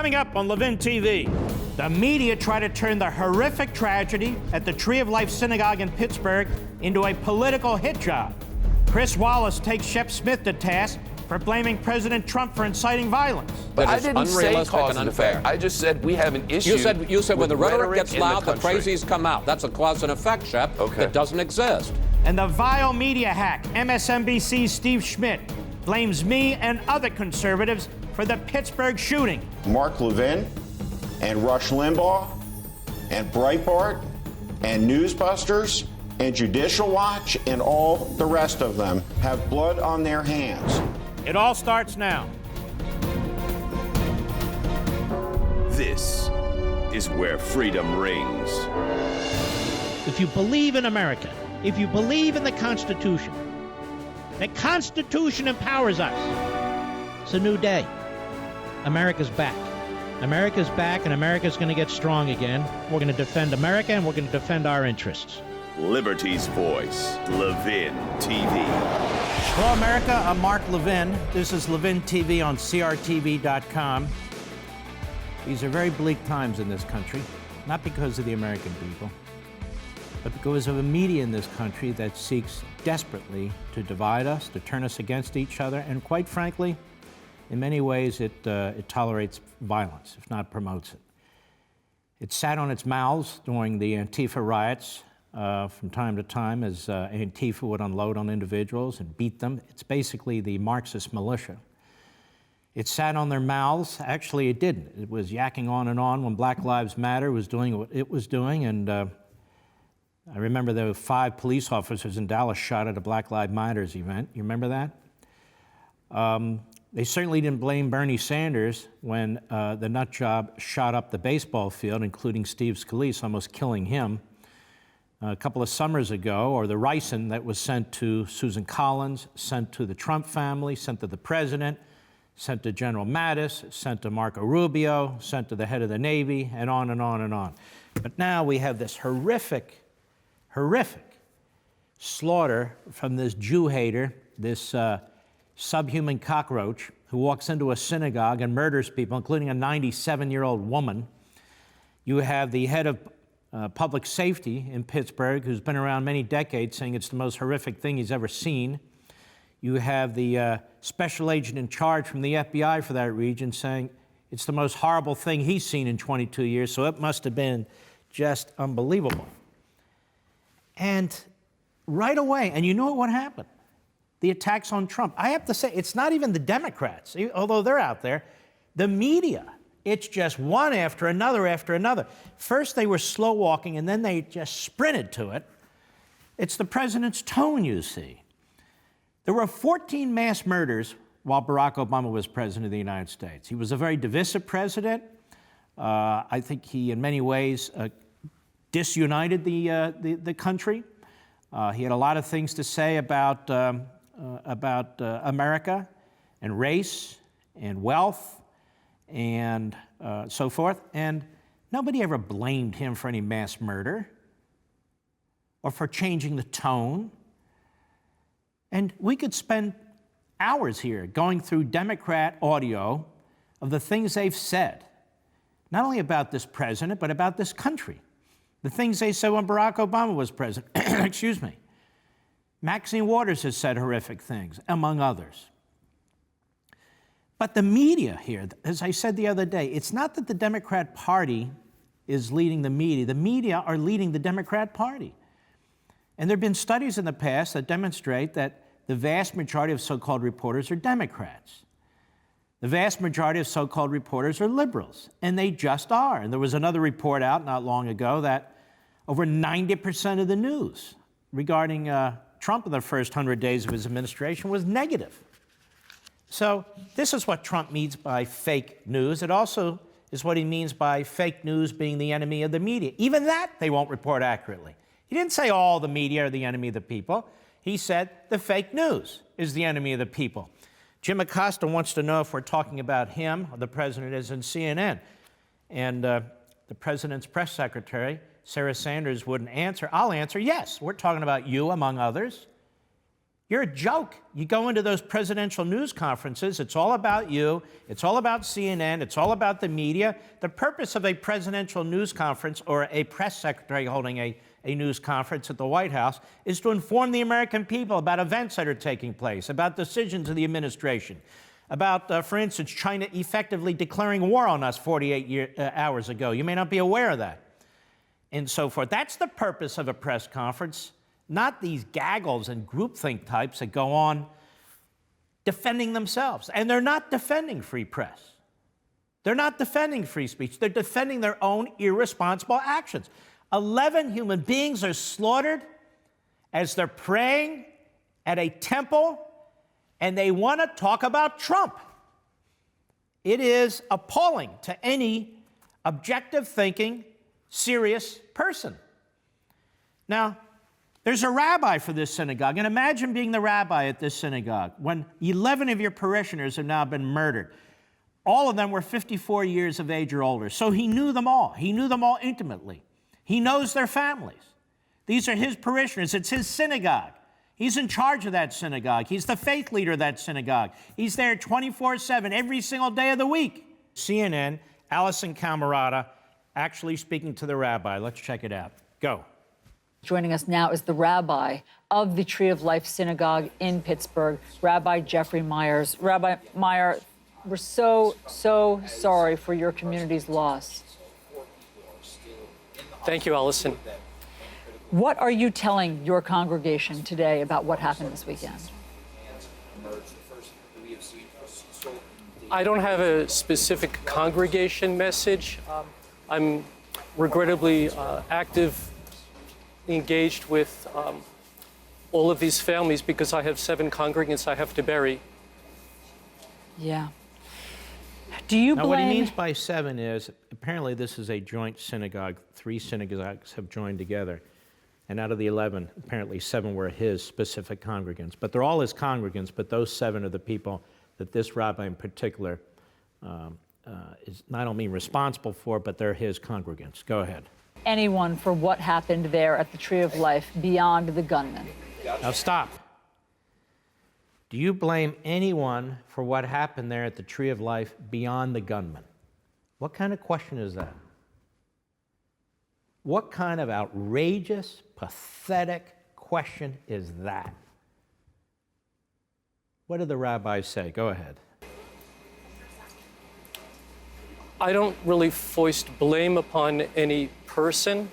Coming up on LevinTV, the media try to turn the horrific tragedy at the Tree of Life Synagogue in Pittsburgh into a political hit job. Chris Wallace takes Shep Smith to task for blaming President Trump for inciting violence. But I didn't say cause and effect. I just said we have an issue. You said when the rhetoric gets loud, the crazies come out. That's a cause and effect, Shep, that doesn't exist. And the vile media hack, MSNBC's Steve Schmidt, blames me and other conservatives for the Pittsburgh shooting. Mark Levin and Rush Limbaugh and Breitbart and Newsbusters and Judicial Watch and all the rest of them have blood on their hands. It all starts now. This is where freedom rings. If you believe in America, if you believe in the Constitution empowers us. It's a new day. America's back. America's back, and America's going to get strong again. We're going to defend America, and we're going to defend our interests. Liberty's voice, LevinTV. Hello, America. I'm Mark Levin. This is LevinTV on CRTV.com. These are very bleak times in this country, not because of the American people, but because of a media in this country that seeks desperately to divide us, to turn us against each other, and quite frankly, in many ways, it tolerates violence, if not promotes it. It sat on its mouths during the Antifa riots from time to time as Antifa would unload on individuals and beat them. It's basically the Marxist militia. It sat on their mouths. Actually, it didn't. It was yakking on and on when Black Lives Matter was doing what it was doing. And I remember there were 5 police officers in Dallas shot at a Black Lives Matter event. You remember that? They certainly didn't blame Bernie Sanders when the nut job shot up the baseball field, including Steve Scalise, almost killing him a couple of summers ago, or the ricin that was sent to Susan Collins, sent to the Trump family, sent to the president, sent to General Mattis, sent to Marco Rubio, sent to the head of the Navy, and on and on and on. But now we have this horrific slaughter from this Jew hater, this subhuman cockroach who walks into a synagogue and murders people, including a 97-year-old woman. You have the head of public safety in Pittsburgh, who's been around many decades, saying it's the most horrific thing he's ever seen. You have the special agent in charge from the FBI for that region saying it's the most horrible thing he's seen in 22 years, so it must have been just unbelievable. And right away, and you know what happened? The attacks on Trump. I have to say, it's not even the Democrats, although they're out there. The media, it's just one after another after another. First, they were slow walking, and then they just sprinted to it. It's the president's tone, you see. There were 14 mass murders while Barack Obama was president of the United States. He was a very divisive president. I think he, in many ways, disunited the country. He had a lot of things to say about America and race and wealth and so forth. And nobody ever blamed him for any mass murder or for changing the tone. And we could spend hours here going through Democrat audio of the things they've said, not only about this president, but about this country. The things they said when Barack Obama was president. Excuse me. Maxine Waters has said horrific things, among others. But the media here, as I said the other day, it's not that the Democrat Party is leading the media. The media are leading the Democrat Party. And there have been studies in the past that demonstrate that the vast majority of so-called reporters are Democrats. The vast majority of so-called reporters are liberals, and they just are. And there was another report out not long ago that over 90% of the news regarding Trump in the first 100 days of his administration was negative. So this is what Trump means by fake news. It also is what he means by fake news being the enemy of the media. Even that they won't report accurately. He didn't say all the media are the enemy of the people. He said the fake news is the enemy of the people. Jim Acosta wants to know if we're talking about him or the president is in CNN. And the president's press secretary, Sarah Sanders, wouldn't answer. I'll answer, yes, we're talking about you, among others. You're a joke. You go into those presidential news conferences, it's all about you, it's all about CNN, it's all about the media. The purpose of a presidential news conference or a press secretary holding a news conference at the White House is to inform the American people about events that are taking place, about decisions of the administration, about, for instance, China effectively declaring war on us 48 hours ago. You may not be aware of that, and so forth. That's the purpose of a press conference, not these gaggles and groupthink types that go on defending themselves. And they're not defending free press. They're not defending free speech. They're defending their own irresponsible actions. 11 human beings are slaughtered as they're praying at a temple, and they want to talk about Trump. It is appalling to any objective thinking, serious person. Now, there's a rabbi for this synagogue, and imagine being the rabbi at this synagogue when 11 of your parishioners have now been murdered. All of them were 54 years of age or older, so he knew them all. He knew them all intimately. He knows their families. These are his parishioners. It's his synagogue. He's in charge of that synagogue. He's the faith leader of that synagogue. He's there 24/7, every single day of the week. CNN, Allison Camerata, actually speaking to the rabbi. Let's check it out. Go. Joining us now is the rabbi of the Tree of Life Synagogue in Pittsburgh, Rabbi Jeffrey Myers. Rabbi Meyer, we're so sorry for your community's loss. Thank you, Allison. What are you telling your congregation today about what happened this weekend? I don't have a specific congregation message. I'm regrettably active, engaged with all of these families because I have 7 congregants I have to bury. Yeah. Do you blame... Now, what he means by 7 is, apparently this is a joint synagogue. 3 synagogues have joined together. And out of the 11, apparently 7 were his specific congregants. But they're all his congregants, but those 7 are the people that this rabbi in particular is not only responsible for, but they're his congregants. Go ahead. Anyone for what happened there at the Tree of Life beyond the gunman? Now stop. Do you blame anyone for what happened there at the Tree of Life beyond the gunman? What kind of question is that? What kind of outrageous, pathetic question is that? What did the rabbis say? Go ahead. I don't really foist blame upon any person.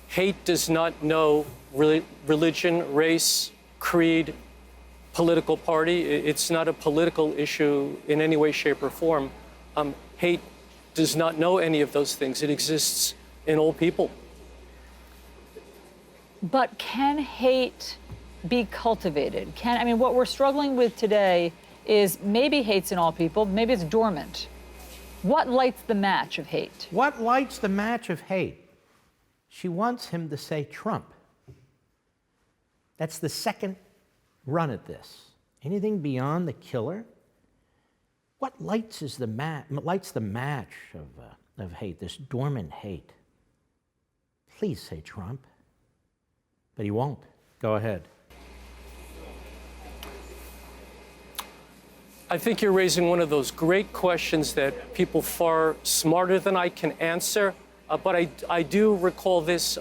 Hate does not know religion, race, creed, political party. It's not a political issue in any way, shape, or form. Hate does not know any of those things. It exists in all people. But can hate be cultivated? What we're struggling with today is maybe hate's in all people, maybe it's dormant. What lights the match of hate? What lights the match of hate? She wants him to say Trump. That's the second run at this. Anything beyond the killer? What lights the match of hate, this dormant hate? Please say Trump. But he won't. Go ahead. I think you're raising one of those great questions that people far smarter than I can answer. But I do recall this.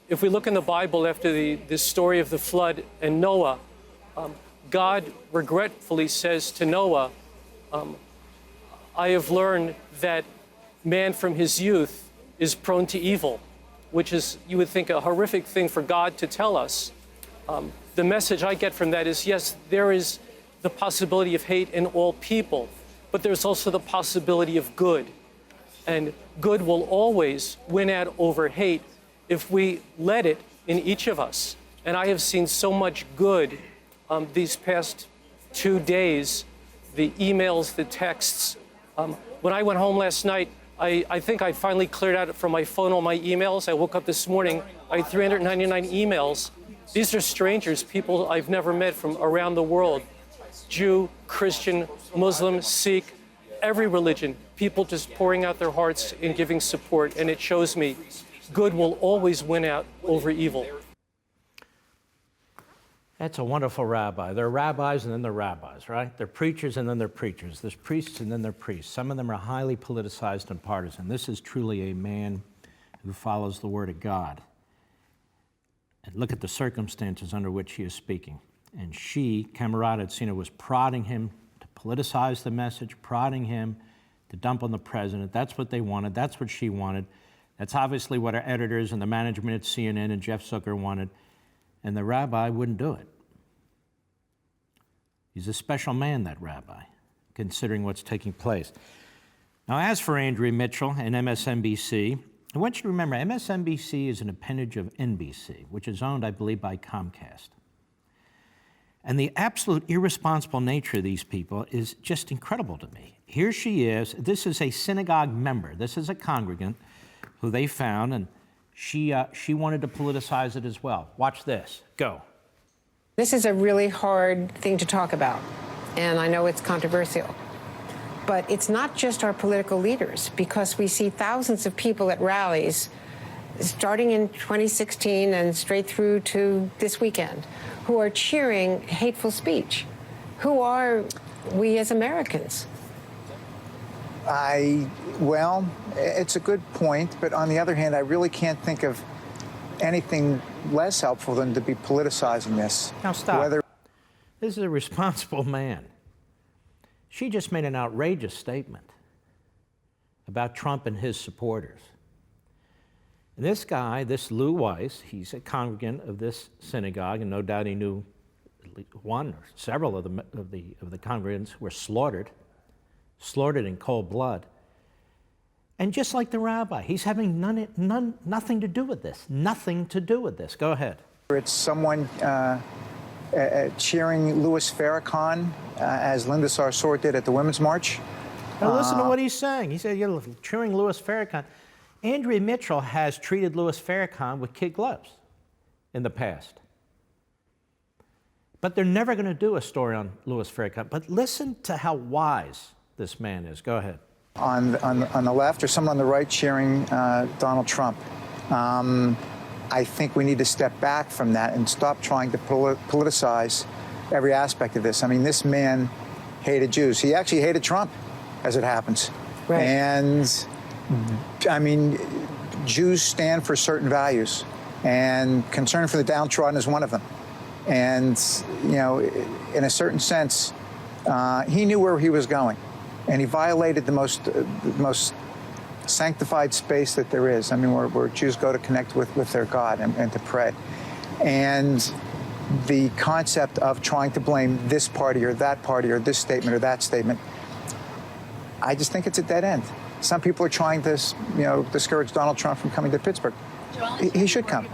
If we look in the Bible after the story of the flood and Noah, God regretfully says to Noah, I have learned that man from his youth is prone to evil, which is, you would think, a horrific thing for God to tell us. The message I get from that is, yes, there is the possibility of hate in all people, but there's also the possibility of good. And good will always win out over hate if we let it in each of us. And I have seen so much good these past 2 days, the emails, the texts. When I went home last night, I think I finally cleared out from my phone all my emails. I woke up this morning, I had 399 emails. These are strangers, people I've never met from around the world. Jew, Christian, Muslim, Sikh, every religion, people just pouring out their hearts and giving support. And it shows me good will always win out over evil. That's a wonderful rabbi. They're rabbis and then they're rabbis, right? They're preachers and then they're preachers. There's priests and then they're priests. Some of them are highly politicized and partisan. This is truly a man who follows the word of God. And look at the circumstances under which he is speaking. And she, Camerata Etzina, was prodding him to politicize the message, prodding him to dump on the president. That's what they wanted. That's what she wanted. That's obviously what our editors and the management at CNN and Jeff Zucker wanted. And the rabbi wouldn't do it. He's a special man, that rabbi, considering what's taking place. Now, as for Andrea Mitchell and MSNBC, I want you to remember, MSNBC is an appendage of NBC, which is owned, I believe, by Comcast. And the absolute irresponsible nature of these people is just incredible to me. Here she is. This is a synagogue member. This is a congregant who they found, and she wanted to politicize it as well. Watch this. Go. This is a really hard thing to talk about, and I know it's controversial. But it's not just our political leaders, because we see thousands of people at rallies, starting in 2016 and straight through to this weekend, who are cheering hateful speech. Who are we as Americans? Well, it's a good point, but on the other hand, I really can't think of anything less helpful than to be politicizing this. Now stop. This is a responsible man. She just made an outrageous statement about Trump and his supporters. And this guy, this Lou Weiss, he's a congregant of this synagogue, and no doubt he knew at least one or several of the congregants were slaughtered in cold blood. And just like the rabbi, he's having nothing to do with this. Nothing to do with this. Go ahead. It's someone cheering Louis Farrakhan, as Linda Sarsour did at the Women's March. Now listen to what he's saying. He said, you're cheering Louis Farrakhan. Andrea Mitchell has treated Louis Farrakhan with kid gloves in the past. But they're never going to do a story on Louis Farrakhan. But listen to how wise this man is. Go ahead. On the left or someone on the right cheering Donald Trump. I think we need to step back from that and stop trying to politicize every aspect of this. I mean, this man hated Jews. He actually hated Trump, as it happens. Right. And, I mean, Jews stand for certain values, and concern for the downtrodden is one of them. And, you know, in a certain sense, he knew where he was going, and he violated the most sanctified space that there is. I mean, where Jews go to connect with their God and to pray. And the concept of trying to blame this party or that party or this statement or that statement, I just think it's a dead end. Some people are trying to, discourage Donald Trump from coming to Pittsburgh. He should come.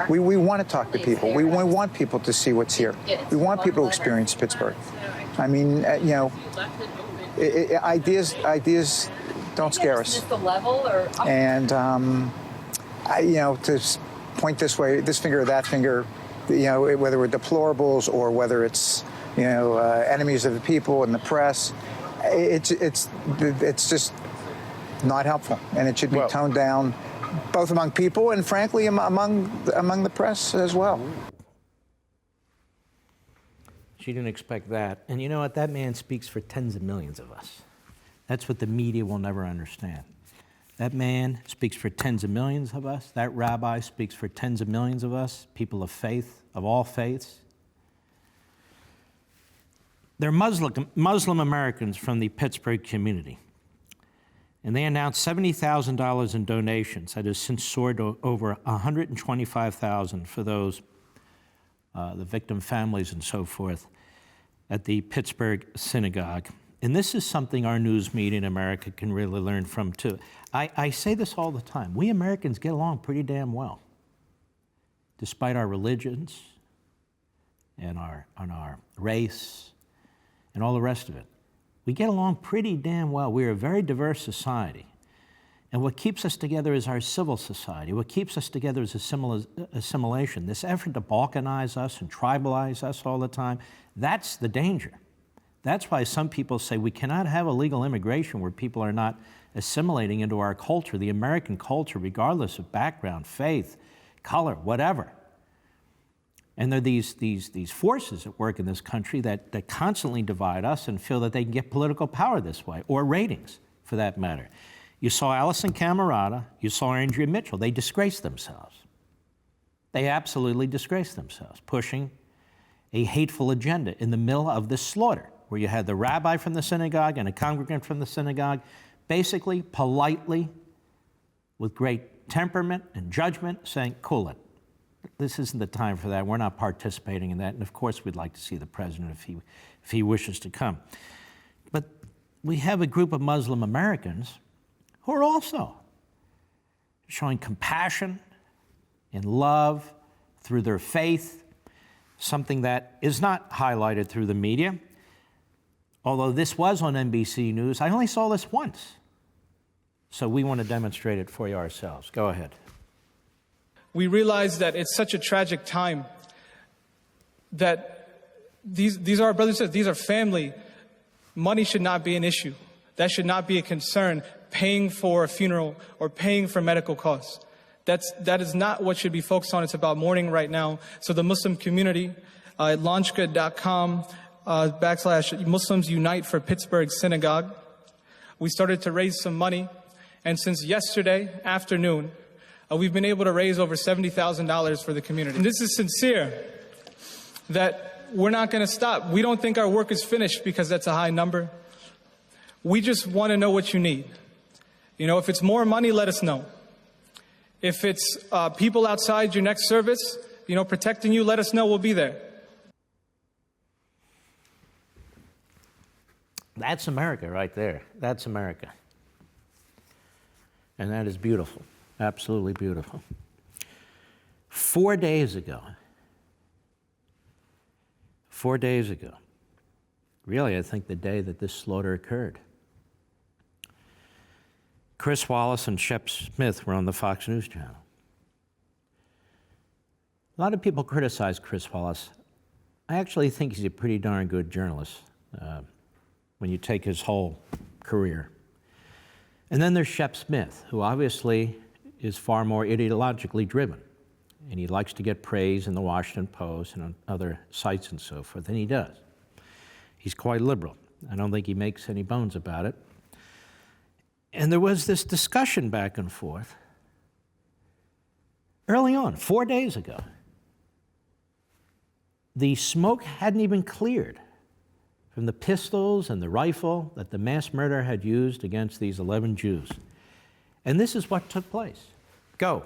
We want to talk to people. We want people to see what's here. We want people to experience Pittsburgh. I mean, ideas don't scare us. And, to point this way, this finger or that finger, whether we're deplorables or whether it's, enemies of the people and the press, it's just not helpful. And it should be toned down, both among people and, frankly, among the press as well. She didn't expect that. And you know what? That man speaks for tens of millions of us. That's what the media will never understand. That man speaks for tens of millions of us. That rabbi speaks for tens of millions of us, people of faith, of all faiths. They're Muslim Americans from the Pittsburgh community. And they announced $70,000 in donations. That has since soared to over $125,000 for those, the victim families and so forth, at the Pittsburgh synagogue. And this is something our news media in America can really learn from, too. I say this all the time. We Americans get along pretty damn well, despite our religions and our race and all the rest of it. We get along pretty damn well. We're a very diverse society. And what keeps us together is our civil society. What keeps us together is assimilation. This effort to balkanize us and tribalize us all the time, that's the danger. That's why some people say we cannot have illegal immigration where people are not assimilating into our culture, the American culture, regardless of background, faith, color, whatever. And there are these forces at work in this country that constantly divide us and feel that they can get political power this way, or ratings, for that matter. You saw Allison Camerata, you saw Andrea Mitchell. They disgraced themselves. They absolutely disgraced themselves, pushing a hateful agenda in the middle of this slaughter, where you had the rabbi from the synagogue and a congregant from the synagogue, basically, politely, with great temperament and judgment, saying, cool it. This isn't the time for that. We're not participating in that. And of course, we'd like to see the president if he wishes to come. But we have a group of Muslim Americans who are also showing compassion and love through their faith, something that is not highlighted through the media. Although this was on NBC News, I only saw this once. So we want to demonstrate it for you ourselves. Go ahead. We realize that it's such a tragic time, that these are our brothers and sisters, these are family. Money should not be an issue. That should not be a concern, paying for a funeral or paying for medical costs. That is not what should be focused on. It's about mourning right now. So the Muslim community at launchgood.com / Muslims Unite for Pittsburgh Synagogue, we started to raise some money. And since yesterday afternoon, we've been able to raise over $70,000 for the community. And this is sincere, that we're not going to stop. We don't think our work is finished because that's a high number. We just want to know what you need. You know, if it's more money, let us know. If it's people outside your next service, you know, protecting you, let us know. We'll be there. That's America right there. That's America. And that is beautiful. Absolutely beautiful. 4 days ago, really, I think the day that this slaughter occurred, Chris Wallace and Shep Smith were on the Fox News channel. A lot of people criticize Chris Wallace. I actually think he's a pretty darn good journalist when you take his whole career. And then there's Shep Smith, who obviously is far more ideologically driven, and he likes to get praise in the Washington Post and on other sites and so forth, and he does. He's quite liberal. I don't think he makes any bones about it. And there was this discussion back and forth early on, 4 days ago. The smoke hadn't even cleared from the pistols and the rifle that the mass murderer had used against these 11 Jews. And this is what took place. Go.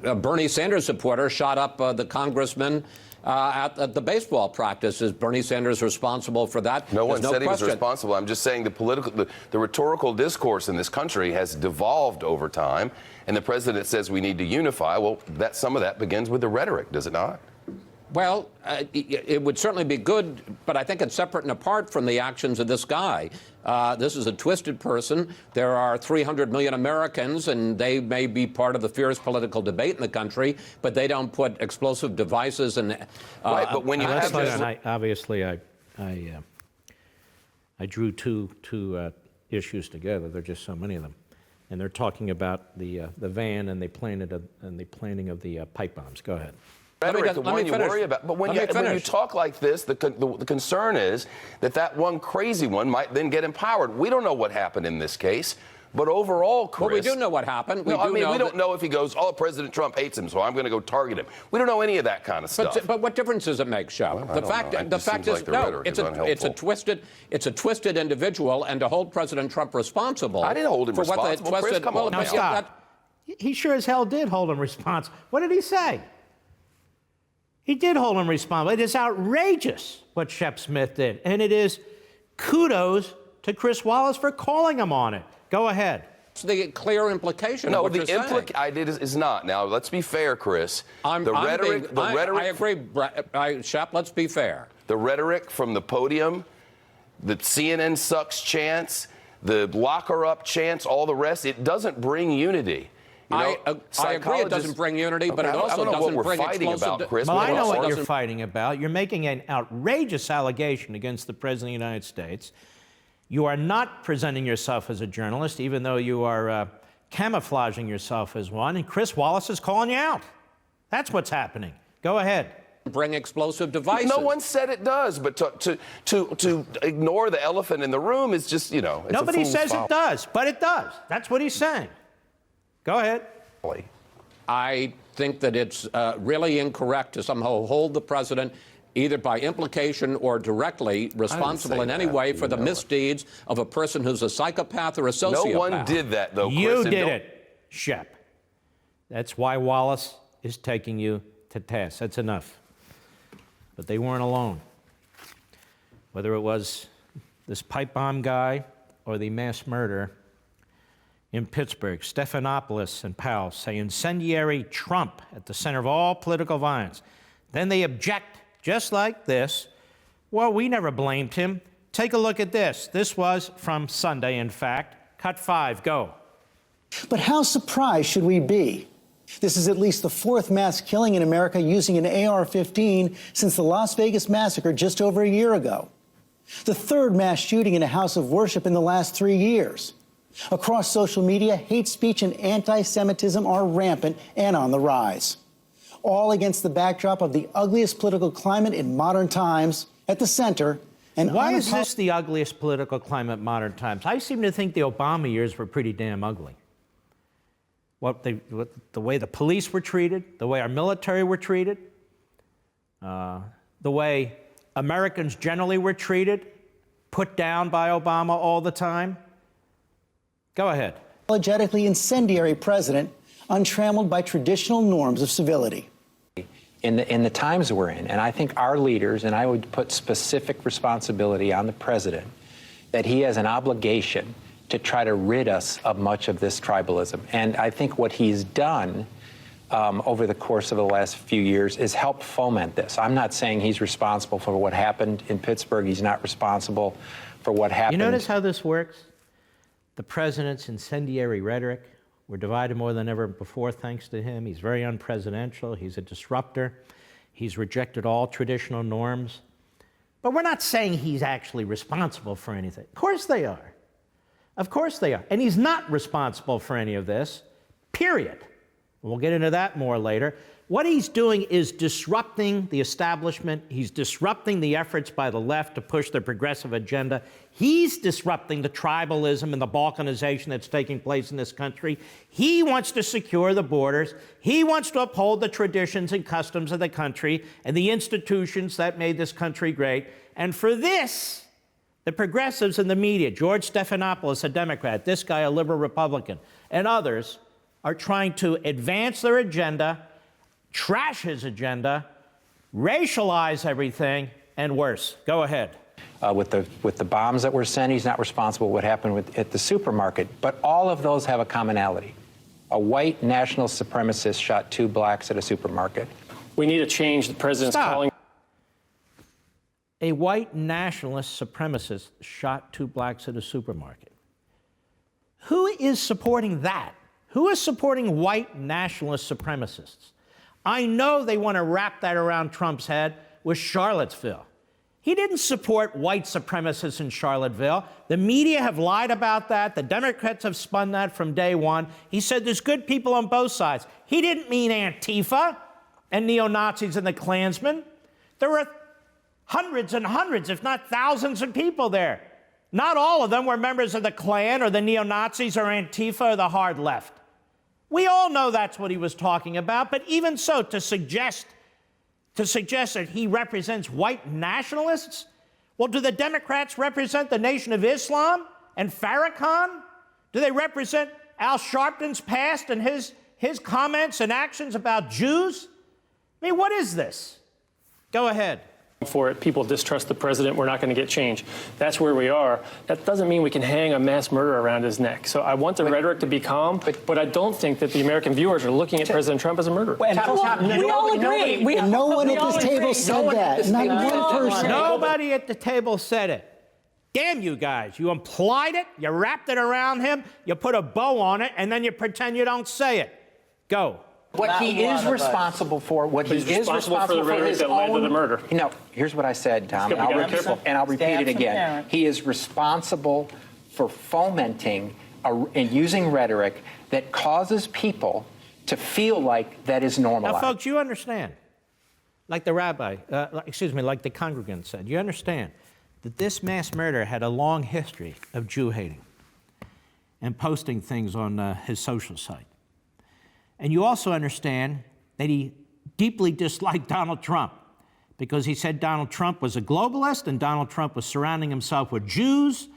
A Bernie Sanders supporter shot up the congressman at the baseball practice. Is Bernie Sanders responsible for that? No one said he was question. responsible. I'm just saying the rhetorical discourse in this country has devolved over time, and the president says we need to unify. Well, some of that begins with the rhetoric, does it not? Well, it would certainly be good, but I think it's separate and apart from the actions of this guy. This is a twisted person. There are 300 million Americans, and they may be part of the fierce political debate in the country, but they don't put explosive devices and... right, but when you have this... Obviously, I drew two issues together. There are just so many of them. And they're talking about the van and the planning of the pipe bombs. Go ahead. Rhetoric, the one you worry about. But when you talk like this, the concern is that one crazy one might then get empowered. We don't know what happened in this case. But overall, Chris... Well, we do know what happened. We don't know if he goes, oh, President Trump hates him, so I'm going to go target him. We don't know any of that kind of stuff. But what difference does it make, Shep? Well, the fact is, no, it's a twisted individual, and to hold President Trump responsible... I didn't hold him responsible. Chris, come on. Now, stop. He sure as hell did hold him responsible. What did he say? He did hold him responsible. It is outrageous what Shep Smith did. And it is kudos to Chris Wallace for calling him on it. Go ahead. It's the clear implication no, of what you're saying. I did is not. Now, let's be fair, Chris. I agree, Shep, let's be fair. The rhetoric from the podium, the CNN sucks chants, the locker up chants, all the rest, it doesn't bring unity. I agree it doesn't bring unity, but it also doesn't bring explosive... Well, I know what you're fighting about. You're making an outrageous allegation against the President of the United States. You are not presenting yourself as a journalist, even though you are camouflaging yourself as one, and Chris Wallace is calling you out. That's what's happening. Go ahead. bring explosive devices. No one said it does, but to ignore the elephant in the room is just, it's Nobody says it does, but it does. That's what he's saying. Go ahead. I think that it's really incorrect to somehow hold the president either by implication or directly responsible in any way for the misdeeds of a person who's a psychopath or a sociopath. No one did that, though, Chris. You did it, Shep. That's why Wallace is taking you to task. That's enough. But they weren't alone. Whether it was this pipe bomb guy or the mass murder in Pittsburgh, Stephanopoulos and Powell say incendiary Trump at the center of all political violence. Then they object just like this. Well, we never blamed him. Take a look at this. This was from Sunday, in fact. Cut 5, go. But how surprised should we be? This is at least the 4th mass killing in America using an AR-15 since the Las Vegas massacre just over a year ago. The 3rd mass shooting in a house of worship in the last 3 years. Across social media, hate speech and anti-Semitism are rampant and on the rise. All against the backdrop of the ugliest political climate in modern times. At the center, and why is this the ugliest political climate in modern times? I seem to think the Obama years were pretty damn ugly. The way the police were treated, the way our military were treated, the way Americans generally were treated, put down by Obama all the time. Go ahead. Apologetically incendiary president, untrammeled by traditional norms of civility. In the times we're in, and I think our leaders, and I would put specific responsibility on the president, that he has an obligation to try to rid us of much of this tribalism. And I think what he's done over the course of the last few years is help foment this. I'm not saying he's responsible for what happened in Pittsburgh. He's not responsible for what happened. You notice how this works? The president's incendiary rhetoric. We're divided more than ever before thanks to him. He's very unpresidential. He's a disruptor. He's rejected all traditional norms. But we're not saying he's actually responsible for anything. Of course they are. Of course they are. And he's not responsible for any of this, period. We'll get into that more later. What he's doing is disrupting the establishment. He's disrupting the efforts by the left to push their progressive agenda. He's disrupting the tribalism and the balkanization that's taking place in this country. He wants to secure the borders. He wants to uphold the traditions and customs of the country and the institutions that made this country great. And for this, the progressives in the media, George Stephanopoulos, a Democrat, this guy, a liberal Republican, and others are trying to advance their agenda, trash his agenda, racialize everything, and worse. Go ahead. With the bombs that were sent, he's not responsible for what happened at the supermarket. But all of those have a commonality. A white national supremacist shot 2 blacks at a supermarket. We need to change the president's calling. A white nationalist supremacist shot 2 blacks at a supermarket. Who is supporting that? Who is supporting white nationalist supremacists? I know they want to wrap that around Trump's head with Charlottesville. He didn't support white supremacists in Charlottesville. The media have lied about that. The Democrats have spun that from day one. He said there's good people on both sides. He didn't mean Antifa and neo-Nazis and the Klansmen. There were hundreds and hundreds, if not thousands of people there. Not all of them were members of the Klan or the neo-Nazis or Antifa or the hard left. We all know that's what he was talking about, but even so, to suggest that he represents white nationalists? Well, do the Democrats represent the Nation of Islam and Farrakhan? Do they represent Al Sharpton's past and his comments and actions about Jews? I mean, what is this? Go ahead. For it, people distrust the president. We're not going to get change. That's where we are. That doesn't mean we can hang a mass murderer around his neck. So I want the rhetoric to be calm, but I don't think that the American viewers are looking at President Trump as a murderer. We all agree. No one at this table said that. Not one person. Nobody at the table said it. Damn you guys. You implied it, you wrapped it around him, you put a bow on it, and then you pretend you don't say it. Go. What he is responsible for, what he is responsible for his own... the murder. No, here's what I said, Tom, and I'll repeat it again. He is responsible for fomenting and using rhetoric that causes people to feel like that is normalized. Now, folks, you understand. like the rabbi, like the congregant said, you understand that this mass murderer had a long history of Jew hating and posting things on his social site. And you also understand that he deeply disliked Donald Trump because he said Donald Trump was a globalist and Donald Trump was surrounding himself with Jews.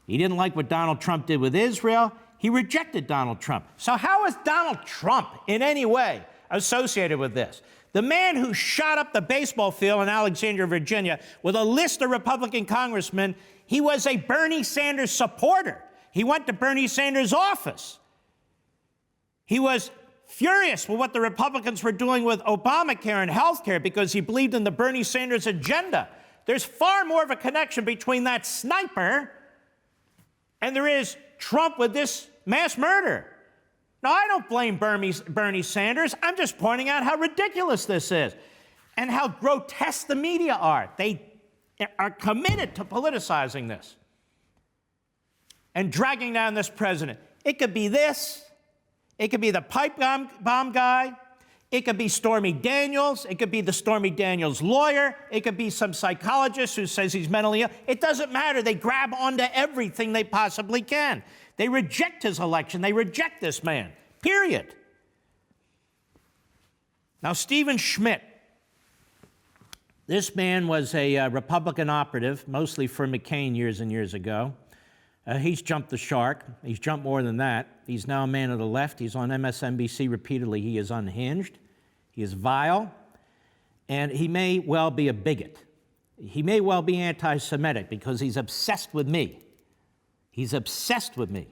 He didn't like what Donald Trump did with Israel. He rejected Donald Trump. So how is Donald Trump in any way associated with this? The man who shot up the baseball field in Alexandria, Virginia, with a list of Republican congressmen, he was a Bernie Sanders supporter. He went to Bernie Sanders' office. He was furious with what the Republicans were doing with Obamacare and health care because he believed in the Bernie Sanders agenda. There's far more of a connection between that sniper and there is Trump with this mass murder. Now, I don't blame Bernie Sanders. I'm just pointing out how ridiculous this is and how grotesque the media are. They are committed to politicizing this and dragging down this president. It could be this. It could be the pipe bomb guy. It could be Stormy Daniels. It could be the Stormy Daniels lawyer. It could be some psychologist who says he's mentally ill. It doesn't matter. They grab onto everything they possibly can. They reject his election. They reject this man, period. Now, Steve Schmidt. This man was a Republican operative, mostly for McCain years and years ago. He's jumped the shark. He's jumped more than that. He's now a man of the left. He's on MSNBC repeatedly. He is unhinged. He is vile. And he may well be a bigot. He may well be anti-Semitic because he's obsessed with me. He's obsessed with me.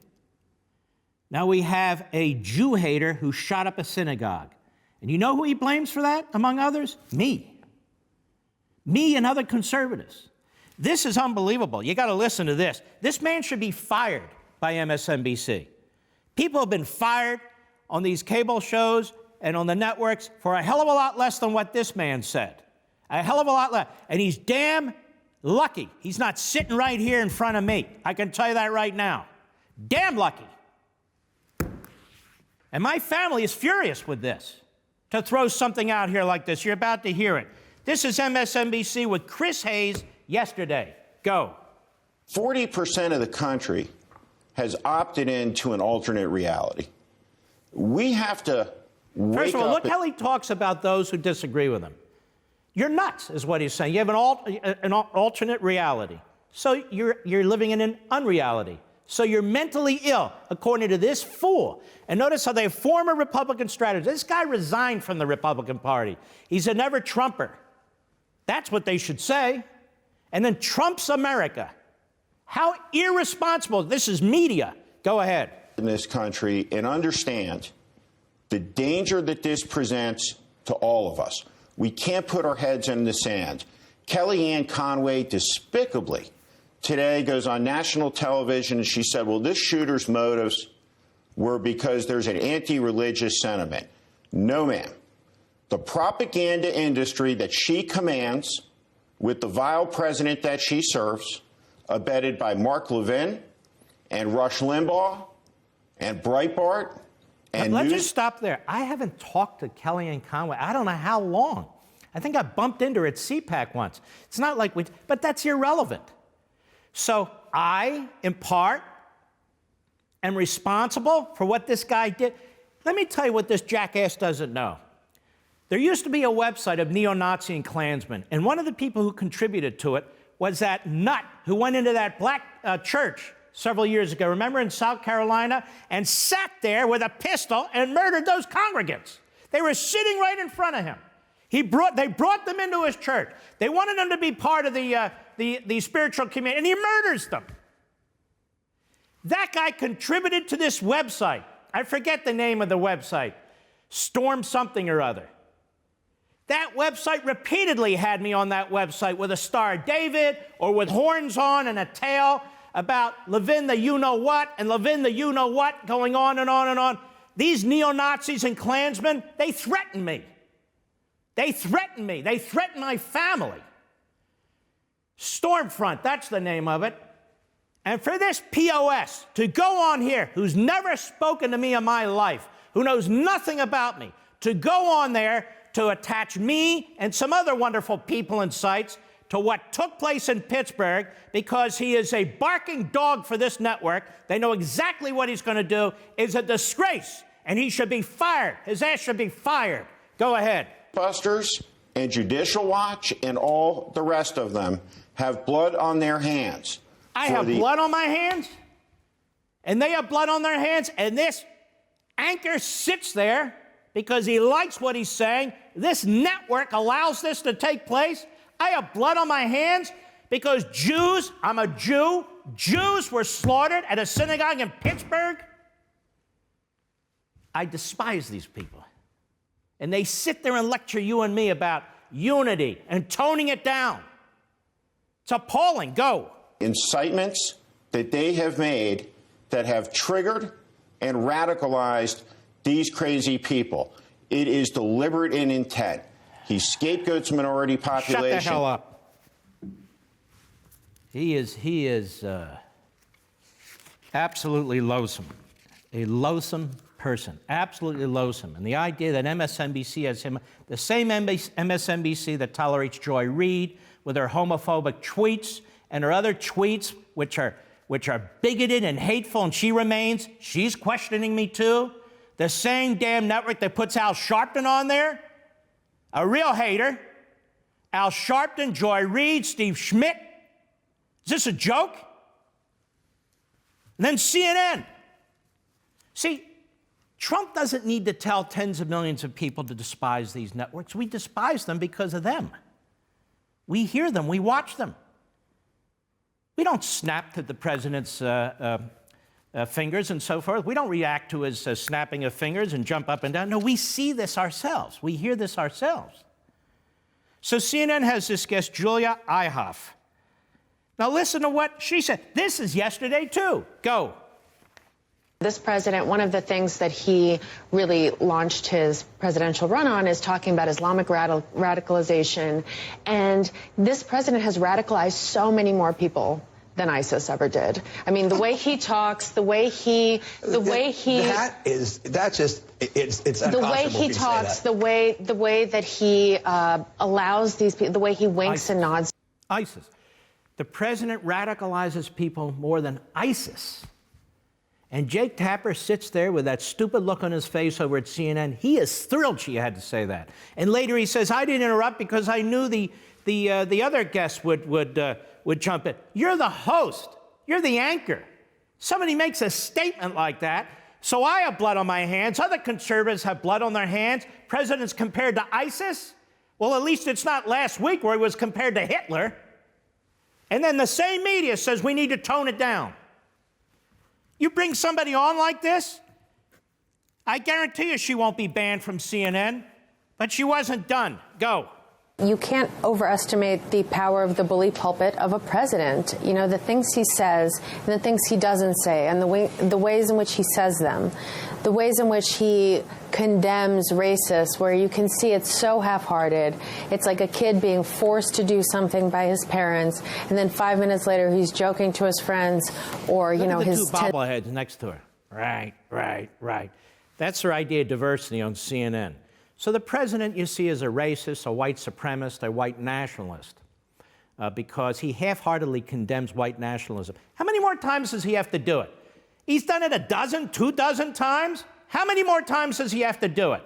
Now we have a Jew hater who shot up a synagogue. And you know who he blames for that, among others? Me. Me and other conservatives. This is unbelievable. You got to listen to this. This man should be fired by MSNBC. People have been fired on these cable shows and on the networks for a hell of a lot less than what this man said. A hell of a lot less. And he's damn lucky he's not sitting right here in front of me. I can tell you that right now. Damn lucky. And my family is furious with this, to throw something out here like this. You're about to hear it. This is MSNBC with Chris Hayes yesterday. Go. 40% of the country has opted into an alternate reality. We have to wake First of all, up look how he talks about those who disagree with him. You're nuts, is what he's saying. You have an alternate reality. So you're living in an unreality. So you're mentally ill, according to this fool. And notice how they have former Republican strategist. This guy resigned from the Republican Party. He's a never-Trumper. That's what they should say. And then Trump's America. How irresponsible. This is media. Go ahead. In this country and understand the danger that this presents to all of us. We can't put our heads in the sand. Kellyanne Conway despicably today goes on national television and she said, well, this shooter's motives were because there's an anti-religious sentiment. No, ma'am. The propaganda industry that she commands with the vile president that she serves, abetted by Mark Levin and Rush Limbaugh and Breitbart and let's just stop there. I haven't talked to Kellyanne Conway. I don't know how long. I think I bumped into her at CPAC once. It's not like but that's irrelevant. So I, in part, am responsible for what this guy did. Let me tell you what this jackass doesn't know. There used to be a website of neo-Nazi and Klansmen, and one of the people who contributed to it was that nut who went into that black church several years ago, remember, in South Carolina, and sat there with a pistol and murdered those congregants. They were sitting right in front of him. They brought them into his church. They wanted them to be part of the spiritual community, and he murders them. That guy contributed to this website. I forget the name of the website. Storm something or other. That website repeatedly had me on that website with a Star of David or with horns on and a tail about Levin the you-know-what and Levin the you-know-what going on and on and on. These neo-Nazis and Klansmen, they threaten me. They threaten me. They threaten my family. Stormfront, that's the name of it. And for this POS to go on here, who's never spoken to me in my life, who knows nothing about me, to go on there to attach me and some other wonderful people and sites to what took place in Pittsburgh, because he is a barking dog for this network. They know exactly what he's going to do. It's a disgrace, and he should be fired. His ass should be fired. Go ahead. Busters and Judicial Watch and all the rest of them have blood on their hands. I have blood on my hands, and they have blood on their hands, and this anchor sits there because he likes what he's saying. This network allows this to take place. I have blood on my hands because Jews, I'm a Jew, Jews were slaughtered at a synagogue in Pittsburgh. I despise these people. And they sit there and lecture you and me about unity and toning it down. It's appalling. Go. Incitements that they have made that have triggered and radicalized these crazy people. It is deliberate in intent. He scapegoats minority population. Shut the hell up. He is absolutely loathsome. A loathsome person. Absolutely loathsome. And the idea that MSNBC has him, the same MSNBC that tolerates Joy Reid with her homophobic tweets and her other tweets, which are bigoted and hateful, and she remains. She's questioning me too. The same damn network that puts Al Sharpton on there, a real hater. Al Sharpton, Joy Reid, Steve Schmidt. Is this a joke? And then CNN. See, Trump doesn't need to tell tens of millions of people to despise these networks. We despise them because of them. We hear them. We watch them. We don't snap to the president's fingers and so forth. We don't react to his snapping of fingers and jump up and down. No, we see this ourselves. We hear this ourselves. So CNN has this guest, Julia Eihoff. Now listen to what she said. This is yesterday, too. Go. This president, one of the things that he really launched his presidential run on is talking about Islamic radicalization. And this president has radicalized so many more people than ISIS ever did. I mean, the way he talks, the way he it's the way he talks, the way that he allows these people, the way he winks and nods. ISIS. The president radicalizes people more than ISIS. And Jake Tapper sits there with that stupid look on his face over at CNN. He is thrilled she had to say that. And later he says, I didn't interrupt because I knew the other guests would jump in. You're the host. You're the anchor. Somebody makes a statement like that. So I have blood on my hands. Other conservatives have blood on their hands. President's compared to ISIS. Well, at least it's not last week where he was compared to Hitler. And then the same media says we need to tone it down. You bring somebody on like this, I guarantee you she won't be banned from CNN, but she wasn't done. Go. You can't overestimate the power of the bully pulpit of a president. You know, the things he says and the things he doesn't say and the ways in which he says them, the ways in which he condemns racists, where you can see it's so half-hearted. It's like a kid being forced to do something by his parents, and then 5 minutes later he's joking to his friends or, you know, his two bobbleheads next to her. Right. That's her idea of diversity on CNN. So the president, you see, is a racist, a white supremacist, a white nationalist, because he half-heartedly condemns white nationalism. How many more times does he have to do it? He's done it 12, 24 times. How many more times does he have to do it?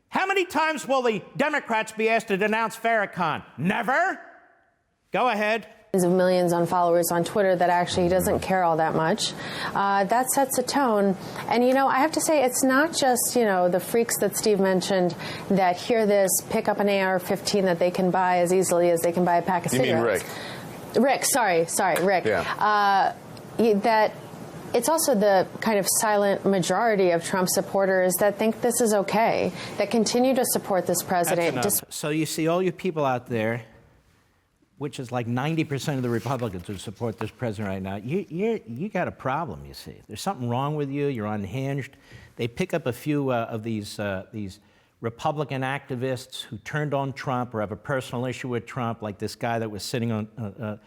How many times will the Democrats be asked to denounce Farrakhan? Never. Go ahead. Of millions on followers on Twitter that actually he doesn't care all that much. That sets a tone. And, you know, I have to say it's not just, you know, the freaks that Steve mentioned that hear this, pick up an AR-15 that they can buy as easily as they can buy a pack of cigarettes. You mean Rick, sorry, Rick. Yeah. That it's also the kind of silent majority of Trump supporters that think this is okay, that continue to support this president. That's enough. So you see all you people out there, which is like 90% of the Republicans who support this president right now, you got a problem, you see. There's something wrong with you. You're unhinged. They pick up a few of these Republican activists who turned on Trump or have a personal issue with Trump, like this guy that was sitting on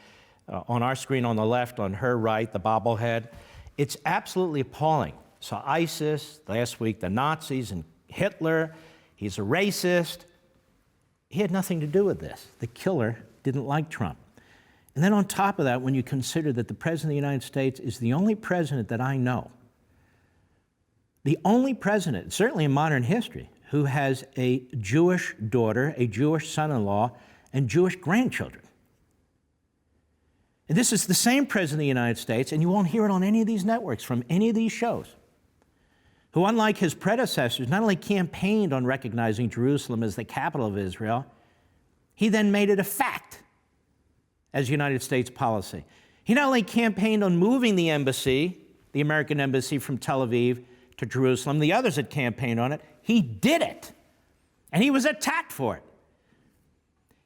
our screen on the left, on her right, the bobblehead. It's absolutely appalling. So ISIS, last week, the Nazis and Hitler, he's a racist. He had nothing to do with this. The killer didn't like Trump. And then on top of that, when you consider that the President of the United States is the only president that I know, the only president, certainly in modern history, who has a Jewish daughter, a Jewish son-in-law, and Jewish grandchildren. And this is the same President of the United States, and you won't hear it on any of these networks from any of these shows, who, unlike his predecessors, not only campaigned on recognizing Jerusalem as the capital of Israel, he then made it a fact as United States policy. He not only campaigned on moving the embassy, the American embassy from Tel Aviv to Jerusalem, the others had campaigned on it, he did it. And he was attacked for it.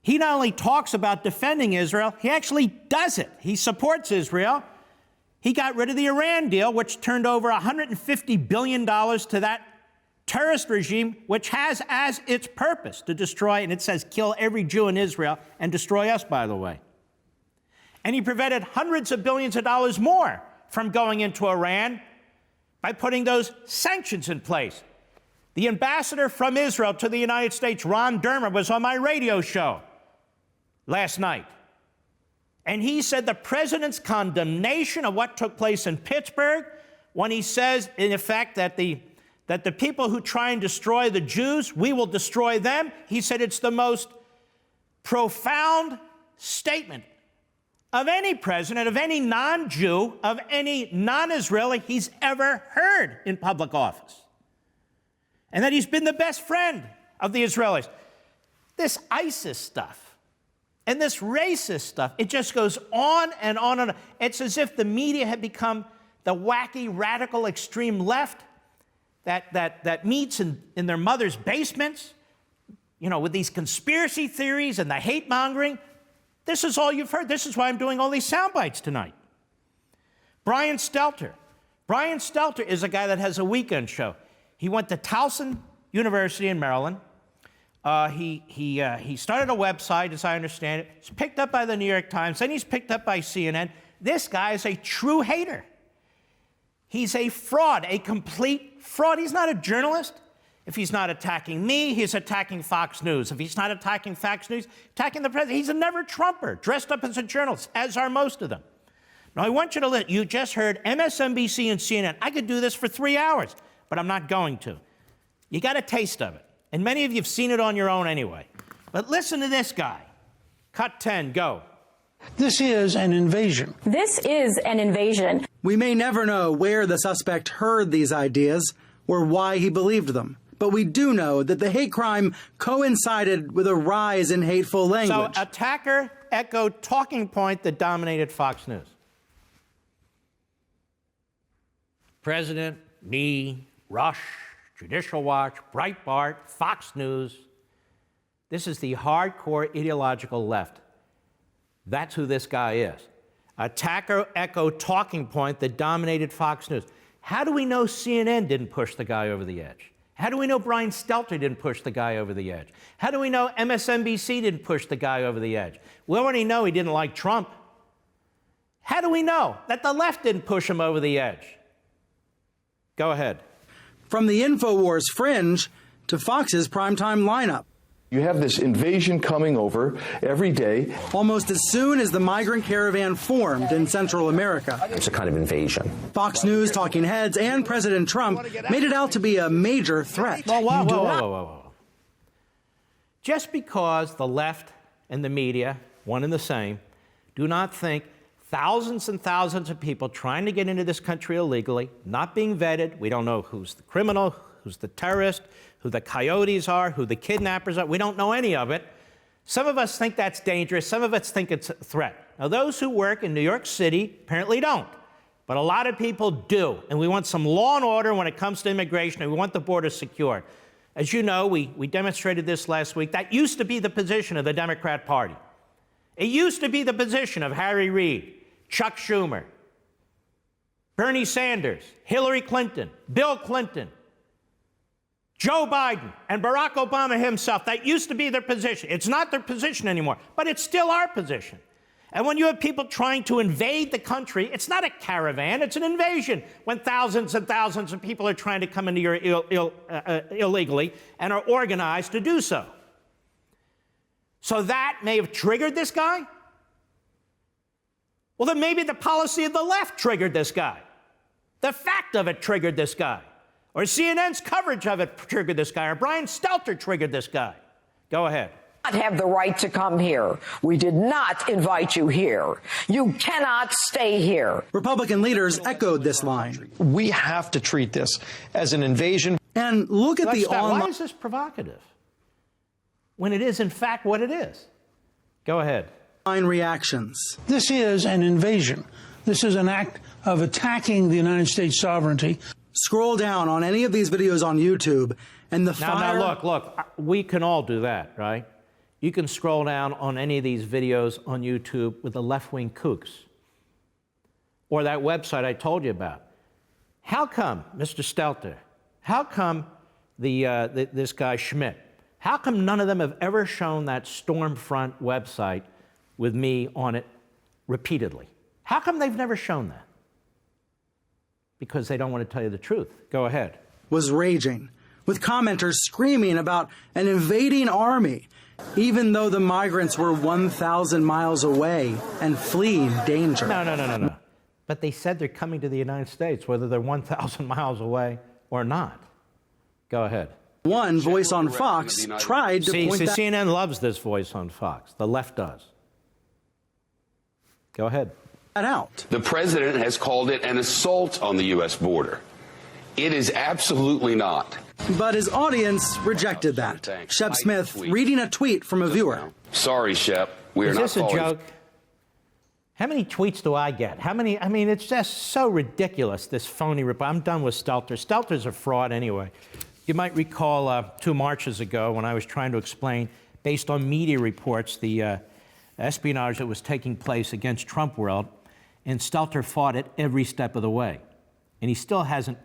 He not only talks about defending Israel, he actually does it. He supports Israel. He got rid of the Iran deal, which turned over $150 billion to that terrorist regime, which has as its purpose to destroy, and it says kill every Jew in Israel and destroy us, by the way. And he prevented hundreds of billions of dollars more from going into Iran by putting those sanctions in place. The ambassador from Israel to the United States, Ron Dermer, was on my radio show last night. And he said the president's condemnation of what took place in Pittsburgh, when he says, in effect, that the people who try and destroy the Jews, we will destroy them. He said it's the most profound statement of any president, of any non-Jew, of any non-Israeli he's ever heard in public office. And that he's been the best friend of the Israelis. This ISIS stuff and this racist stuff, it just goes on and on and on. It's as if the media had become the wacky, radical, extreme left that meets in their mother's basements, you know, with these conspiracy theories and the hate-mongering. This is all you've heard. This is why I'm doing all these sound bites tonight. Brian Stelter. Brian Stelter is a guy that has a weekend show. He went to Towson University in Maryland. He started a website, as I understand it. He's picked up by the New York Times, then he's picked up by CNN. This guy is a true hater. He's a fraud, a complete fraud. He's not a journalist. If he's not attacking me, he's attacking Fox News. If he's not attacking Fox News, attacking the president. He's a never-Trumper, dressed up as a journalist, as are most of them. Now, I want you to listen. You just heard MSNBC and CNN. I could do this for 3 hours, but I'm not going to. You got a taste of it. And many of you have seen it on your own anyway. But listen to this guy. Cut 10, go. This is an invasion. This is an invasion. We may never know where the suspect heard these ideas or why he believed them. But we do know that the hate crime coincided with a rise in hateful language. So attacker echoed talking point that dominated Fox News. President, me, Rush, Judicial Watch, Breitbart, Fox News. This is the hardcore ideological left. That's who this guy is. Attacker echoed talking point that dominated Fox News. How do we know CNN didn't push the guy over the edge? How do we know Brian Stelter didn't push the guy over the edge? How do we know MSNBC didn't push the guy over the edge? We already know he didn't like Trump. How do we know that the left didn't push him over the edge? Go ahead. From the InfoWars fringe to Fox's primetime lineup. You have this invasion coming over every day. Almost as soon as the migrant caravan formed in Central America. It's a kind of invasion. Fox News, talking heads, and President Trump made it out to be a major threat. Whoa. Just because the left and the media, one and the same, do not think thousands and thousands of people trying to get into this country illegally, not being vetted, we don't know who's the criminal, who's the terrorist, who the coyotes are, who the kidnappers are. We don't know any of it. Some of us think that's dangerous. Some of us think it's a threat. Now, those who work in New York City apparently don't. But a lot of people do. And we want some law and order when it comes to immigration, and we want the border secured. As you know, we demonstrated this last week. That used to be the position of the Democrat Party. It used to be the position of Harry Reid, Chuck Schumer, Bernie Sanders, Hillary Clinton, Bill Clinton, Joe Biden, and Barack Obama himself. That used to be their position. It's not their position anymore, but it's still our position. And when you have people trying to invade the country, it's not a caravan, it's an invasion. When thousands and thousands of people are trying to come into your illegally and are organized to do so. So that may have triggered this guy? Well, then maybe the policy of the left triggered this guy. The fact of it triggered this guy. Or CNN's coverage of it triggered this guy. Or Brian Stelter triggered this guy. Go ahead. Have the right to come here. We did not invite you here. You cannot stay here. Republican leaders echoed this line. We have to treat this as an invasion. And look at the online... Why is this provocative? When it is, in fact, what it is. Go ahead. Reactions. This is an invasion. This is an act of attacking the United States sovereignty. Scroll down on any of these videos on YouTube, and the fire... Now, look, we can all do that, right? You can scroll down on any of these videos on YouTube with the left-wing kooks. Or that website I told you about. How come, Mr. Stelter, how come this guy Schmidt, how come none of them have ever shown that Stormfront website with me on it repeatedly? How come they've never shown that? Because they don't want to tell you the truth. Go ahead. Was raging, with commenters screaming about an invading army, even though the migrants were 1,000 miles away and fleeing danger. No. But they said they're coming to the United States, whether they're 1,000 miles away or not. Go ahead. One voice on Fox tried to point that... CNN loves this voice on Fox. The left does. Go ahead. Out. The president has called it an assault on the U.S. border. It is absolutely not. But his audience rejected that. Shep Smith reading a tweet from a viewer. Sorry, Shep. We are not Is this a joke? How many tweets do I get? How many? I mean, it's just so ridiculous, this phony report. I'm done with Stelter. Stelter's a fraud anyway. You might recall 2 marches ago when I was trying to explain, based on media reports, the espionage that was taking place against Trump world, and Stelter fought it every step of the way. And he still hasn't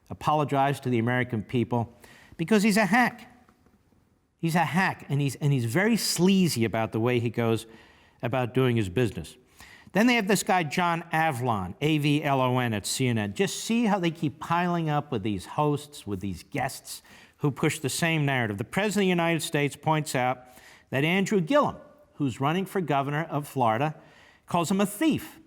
apologized to the American people because he's a hack. He's a hack, and he's very sleazy about the way he goes about doing his business. Then they have this guy, John Avlon, A-V-L-O-N at CNN. Just see how they keep piling up with these hosts, with these guests who push the same narrative. The President of the United States points out that Andrew Gillum, who's running for governor of Florida, calls him a thief.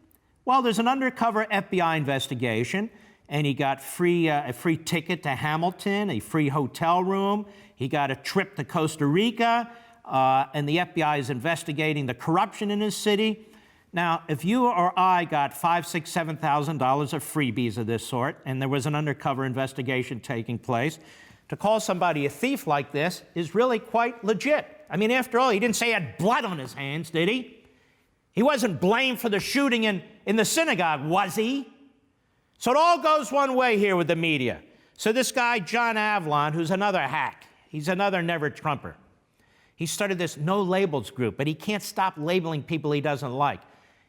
Well, there's an undercover FBI investigation, and he got a free ticket to Hamilton, a free hotel room. He got a trip to Costa Rica, and the FBI is investigating the corruption in his city. Now, if you or I got $5,000, $6,000, $7,000 of freebies of this sort, and there was an undercover investigation taking place, to call somebody a thief like this is really quite legit. I mean, after all, he didn't say he had blood on his hands, did he? He wasn't blamed for the shooting in the synagogue, was he? So it all goes one way here with the media. So this guy, John Avlon, who's another hack, he's another never-Trumper. He started this no labels group, but he can't stop labeling people he doesn't like.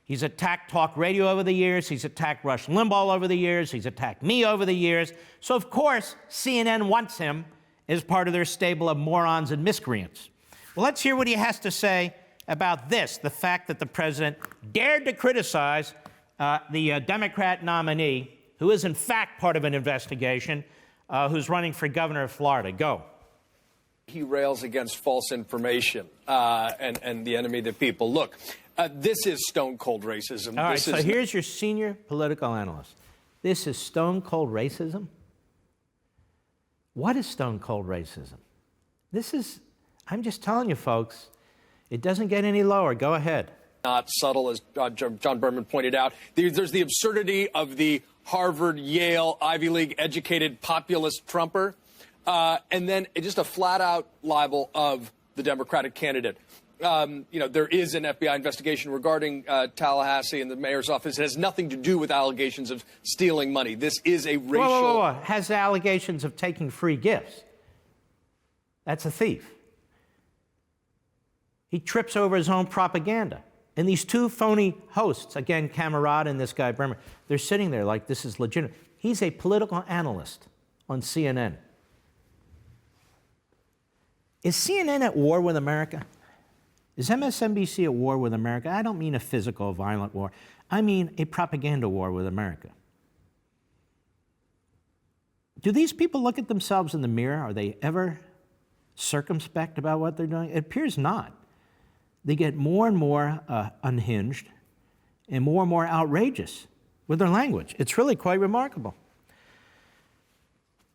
He's attacked talk radio over the years. He's attacked Rush Limbaugh over the years. He's attacked me over the years. So, of course, CNN wants him as part of their stable of morons and miscreants. Well, let's hear what he has to say about this, the fact that the president dared to criticize the Democrat nominee, who is, in fact, part of an investigation, who's running for governor of Florida. Go. He rails against false information and the enemy of the people. Look, this is stone-cold racism. All right, so here's your senior political analyst. This is stone-cold racism? What is stone-cold racism? This is, I'm just telling you, folks, it doesn't get any lower. Go ahead. Not subtle, as John Berman pointed out. There's the absurdity of the Harvard, Yale, Ivy League educated populist Trumper, and then just a flat-out libel of the Democratic candidate. There is an FBI investigation regarding Tallahassee and the mayor's office. It has nothing to do with allegations of stealing money. This is a racial... Whoa. Has allegations of taking free gifts. That's a thief. He trips over his own propaganda. And these two phony hosts, again, Camarada and this guy, Bremer, they're sitting there like this is legitimate. He's a political analyst on CNN. Is CNN at war with America? Is MSNBC at war with America? I don't mean a physical, violent war. I mean a propaganda war with America. Do these people look at themselves in the mirror? Are they ever circumspect about what they're doing? It appears not. they get more and more unhinged and more outrageous with their language. It's really quite remarkable.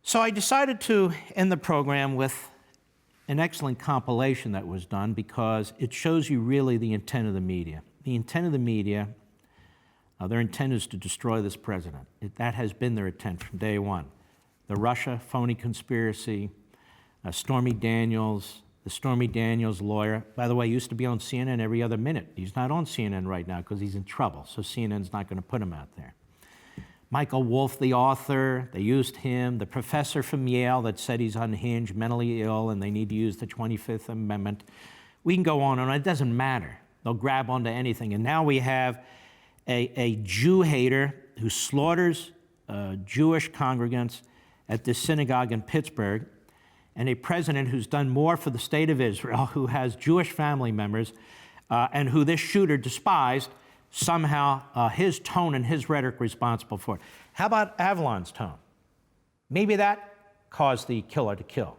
So I decided to end the program with an excellent compilation that was done because it shows you really the intent of the media. The intent of the media, their intent is to destroy this president. That has been their intent from day one. The Russia phony conspiracy, Stormy Daniels, the Stormy Daniels lawyer, by the way, used to be on CNN every other minute. He's not on CNN right now because he's in trouble, so CNN's not going to put him out there. Michael Wolff, the author, they used him. The professor from Yale that said he's unhinged, mentally ill, and they need to use the 25th Amendment. We can go on, and it doesn't matter. They'll grab onto anything. And now we have a Jew hater who slaughters Jewish congregants at this synagogue in Pittsburgh, and a president who's done more for the state of Israel, who has Jewish family members, and who this shooter despised, somehow his tone and his rhetoric responsible for it. How about Avalon's tone? Maybe that caused the killer to kill.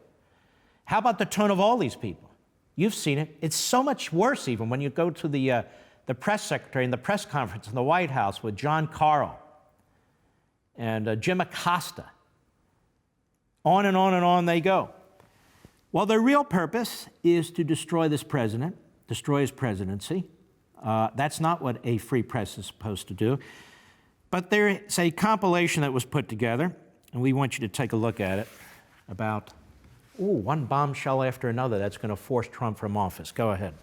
How about the tone of all these people? You've seen it. It's so much worse even when you go to the press secretary in the press conference in the White House with John Carl and Jim Acosta. On and on and on they go. Well, their real purpose is to destroy this president, destroy his presidency. That's not what a free press is supposed to do. But there's a compilation that was put together, and we want you to take a look at it, about one bombshell after another that's going to force Trump from office. Go ahead.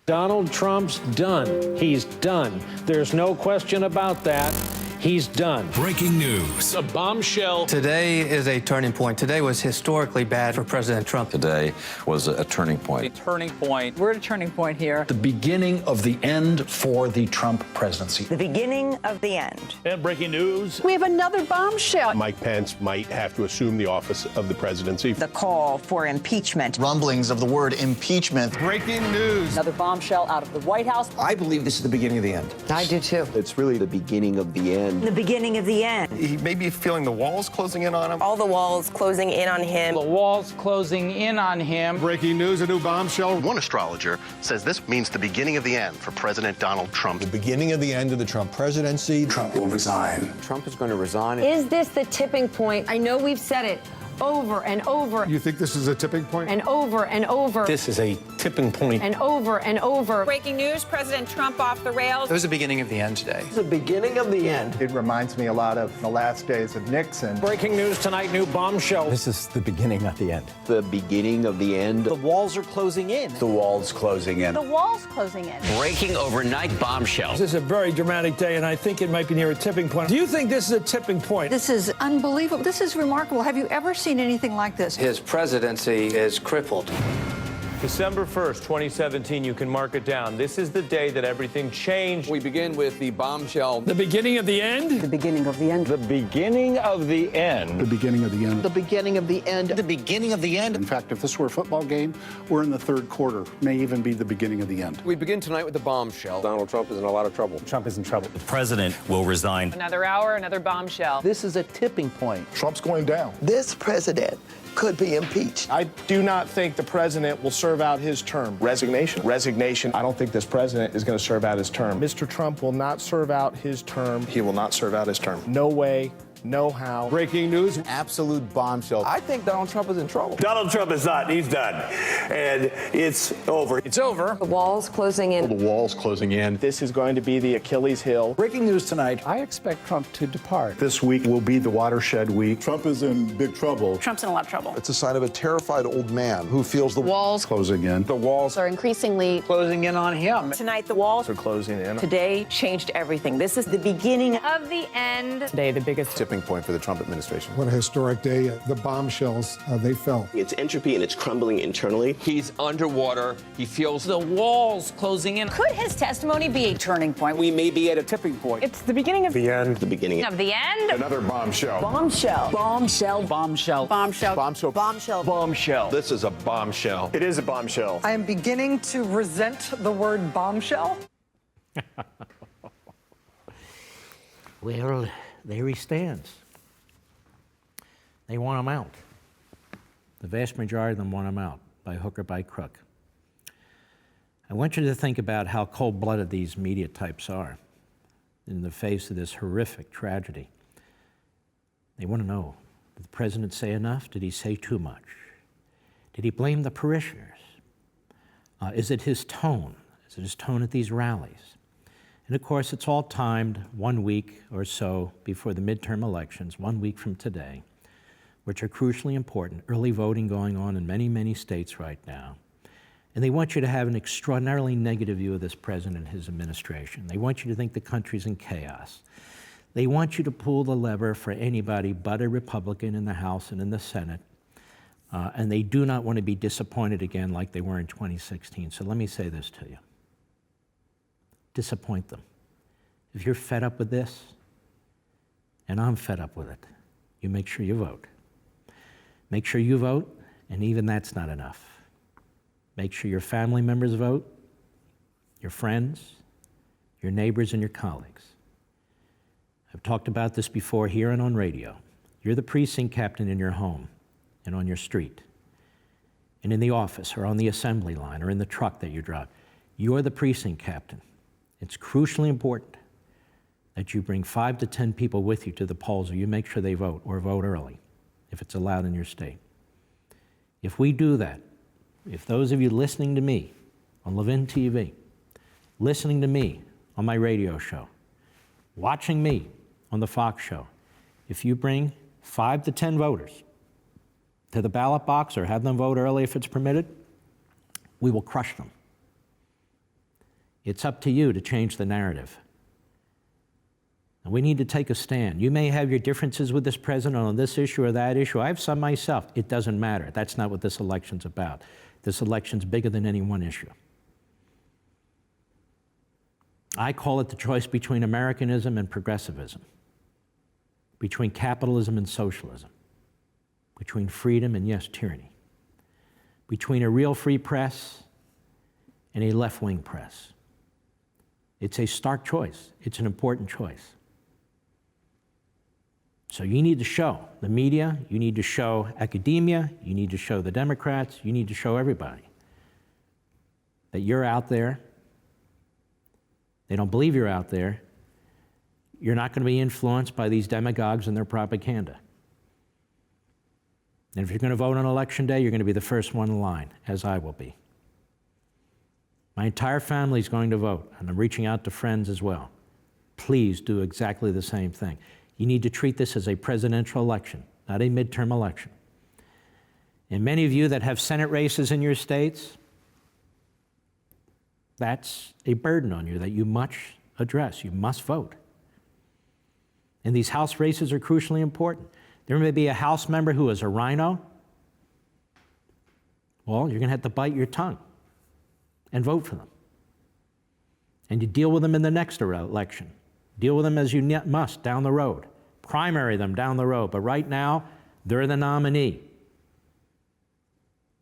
Donald Trump's done. He's done. There's no question about that. He's done. Breaking news. A bombshell. Today is a turning point. Today was historically bad for President Trump. Today was a turning point. A turning point. We're at a turning point here. The beginning of the end for the Trump presidency. The beginning of the end. And breaking news. We have another bombshell. Mike Pence might have to assume the office of the presidency. The call for impeachment. Rumblings of the word impeachment. Breaking news. Another bombshell out of the White House. I believe this is the beginning of the end. I do too. It's really the beginning of the end. The beginning of the end. He may be feeling the walls closing in on him. All the walls closing in on him. The walls closing in on him. Breaking news, a new bombshell. One astrologer says this means the beginning of the end for President Donald Trump. The beginning of the end of the Trump presidency. Trump will resign. Trump is going to resign. Is this the tipping point? I know we've said it over and over. You think this is a tipping point? And over and over. This is a tipping point. And over and over. Breaking news, President Trump off the rails. It was the beginning of the end today. It's the beginning of the end. It reminds me a lot of the last days of Nixon. Breaking news tonight, new bombshell. This is the beginning of the end. The beginning of the end. The walls are closing in. The walls closing in. The walls closing in. Breaking overnight bombshell. This is a very dramatic day, and I think it might be near a tipping point. Do you think this is a tipping point? This is unbelievable. This is remarkable. Have you ever seen anything like this? His presidency is crippled. December 1st, 2017, you can mark it down. This is the day that everything changed. We begin with the bombshell. The beginning of the end? The beginning of the end. The beginning of the end. The beginning of the end. The beginning of the end. The beginning of the end. In fact, if this were a football game, we're in the third quarter. May even be the beginning of the end. We begin tonight with the bombshell. Donald Trump is in a lot of trouble. Trump is in trouble. The president will resign. Another hour, another bombshell. This is a tipping point. Trump's going down. This president could be impeached. I do not think the president will serve out his term. Resignation. I don't think this president is going to serve out his term. Mr. Trump will not serve out his term. He will not serve out his term. No way. No how. Breaking news. Absolute bombshell. I think Donald Trump is in trouble. Donald Trump is not. He's done. And it's over. It's over. The walls closing in. The walls closing in. This is going to be the Achilles heel. Breaking news tonight. I expect Trump to depart. This week will be the watershed week. Trump is in big trouble. Trump's in a lot of trouble. It's a sign of a terrified old man who feels the walls closing in. The walls are increasingly closing in on him. Tonight, the walls are closing in. Today changed everything. This is the beginning of the end. Today, the biggest tipping point for the Trump administration. What a historic day. The bombshells, they fell. It's entropy and it's crumbling internally. He's underwater. He feels the walls closing in. Could his testimony be a turning point? We may be at a tipping point. It's the beginning of The end. The beginning of the end. Another bombshell. Bombshell. Bombshell. Bombshell. bombshell. Bombshell. Bombshell. Bombshell. This is a bombshell. It is a bombshell. I am beginning to resent the word bombshell. Well, there he stands. They want him out. The vast majority of them want him out, by hook or by crook. I want you to think about how cold-blooded these media types are in the face of this horrific tragedy. They want to know, did the president say enough? Did he say too much? Did he blame the parishioners? Is it his tone? Is it his tone at these rallies? And of course, it's all timed 1 week or so before the midterm elections, 1 week from today, which are crucially important. Early voting going on in many, many states right now. And they want you to have an extraordinarily negative view of this president and his administration. They want you to think the country's in chaos. They want you to pull the lever for anybody but a Republican in the House and in the Senate. And they do not want to be disappointed again like they were in 2016. So let me say this to you. Disappoint them. If you're fed up with this, and I'm fed up with it, you make sure you vote. Make sure you vote, and even that's not enough. Make sure your family members vote, your friends, your neighbors, and your colleagues. I've talked about this before here and on radio. You're the precinct captain in your home and on your street, and in the office or on the assembly line or in the truck that you drive. You're the precinct captain. It's crucially important that you bring 5 to 10 people with you to the polls, or you make sure they vote, or vote early, if it's allowed in your state. If we do that, if those of you listening to me on LevinTV, listening to me on my radio show, watching me on the Fox show, if you bring 5 to 10 voters to the ballot box or have them vote early if it's permitted, we will crush them. It's up to you to change the narrative. And we need to take a stand. You may have your differences with this president on this issue or that issue. I have some myself. It doesn't matter. That's not what this election's about. This election's bigger than any one issue. I call it the choice between Americanism and progressivism, between capitalism and socialism, between freedom and, yes, tyranny, between a real free press and a left-wing press. It's a stark choice. It's an important choice. So you need to show the media, you need to show academia, you need to show the Democrats, you need to show everybody that you're out there. They don't believe you're out there. You're not going to be influenced by these demagogues and their propaganda. And if you're going to vote on Election Day, you're going to be the first one in line, as I will be. My entire family is going to vote, and I'm reaching out to friends as well. Please do exactly the same thing. You need to treat this as a presidential election, not a midterm election. And many of you that have Senate races in your states, that's a burden on you that you must address. You must vote. And these House races are crucially important. There may be a House member who is a rhino. Well, you're going to have to bite your tongue and vote for them. And you deal with them in the next election. Deal with them as you must down the road. Primary them down the road. But right now, they're the nominee.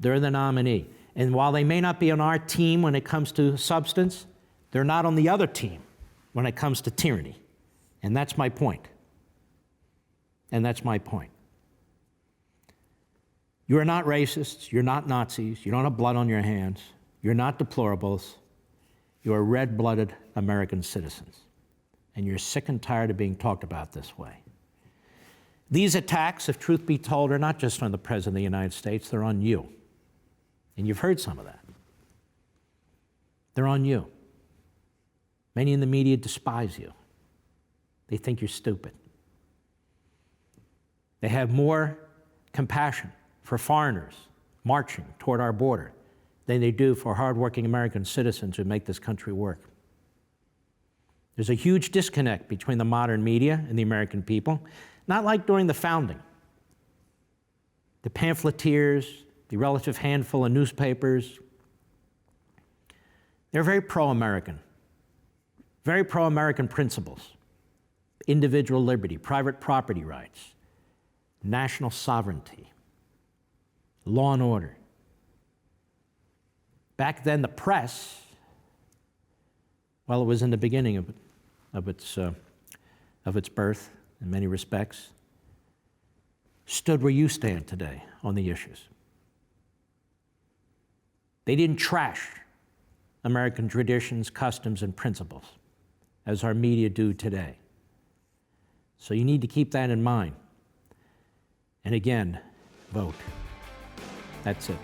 They're the nominee. And while they may not be on our team when it comes to substance, they're not on the other team when it comes to tyranny. And that's my point. And that's my point. You are not racists. You're not Nazis. You don't have blood on your hands. You're not deplorables. You are red-blooded American citizens. And you're sick and tired of being talked about this way. These attacks, if truth be told, are not just on the President of the United States, they're on you. And you've heard some of that. They're on you. Many in the media despise you. They think you're stupid. They have more compassion for foreigners marching toward our border than they do for hardworking American citizens who make this country work. There's a huge disconnect between the modern media and the American people, not like during the founding. The pamphleteers, the relative handful of newspapers, they're very pro-American principles, individual liberty, private property rights, national sovereignty, law and order. Back then, the press, well, it was in the beginning of its birth in many respects, stood where you stand today on the issues. They didn't trash American traditions, customs, and principles, as our media do today. So you need to keep that in mind. And again, vote. That's it.